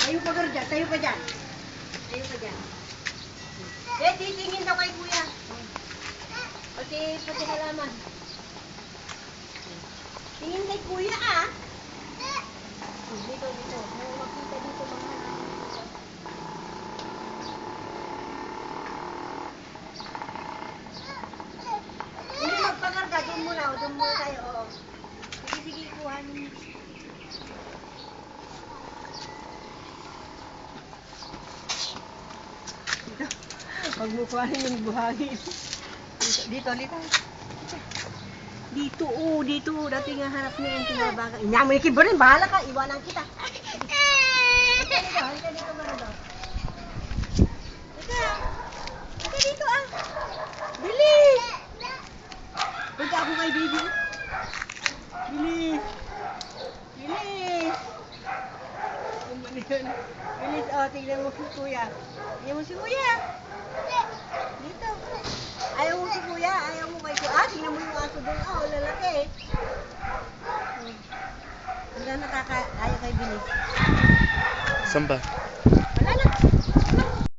Tayo pa dyan, tayo pa dyan. Tayo pa dyan. Eh, titingin daw kay kuya. Pati halaman. Tingin kay kuya ah. Dito. May makita dito mga halaman. Hindi magpakarga, doon muna tayo. Oo. Sige, kuha niyo. Huwag mo kuhanin yung buhangin. Dito. Dito. Dati nga hanap niya yung tinabagan. Inyamoy kibo rin, bahala ka. Iwanan kita. Halika dito, Marador. Halika dito ah. Bilis! Punta ako kay baby. Bilis! Bilis, tingnan mo si kuya. Dito. Ayaw mo si kuya, ayaw mo kay kuya. Tingnan mo yung aso doon. Lalaki eh. Hanggang ayaw kay Bilis. Saan ba?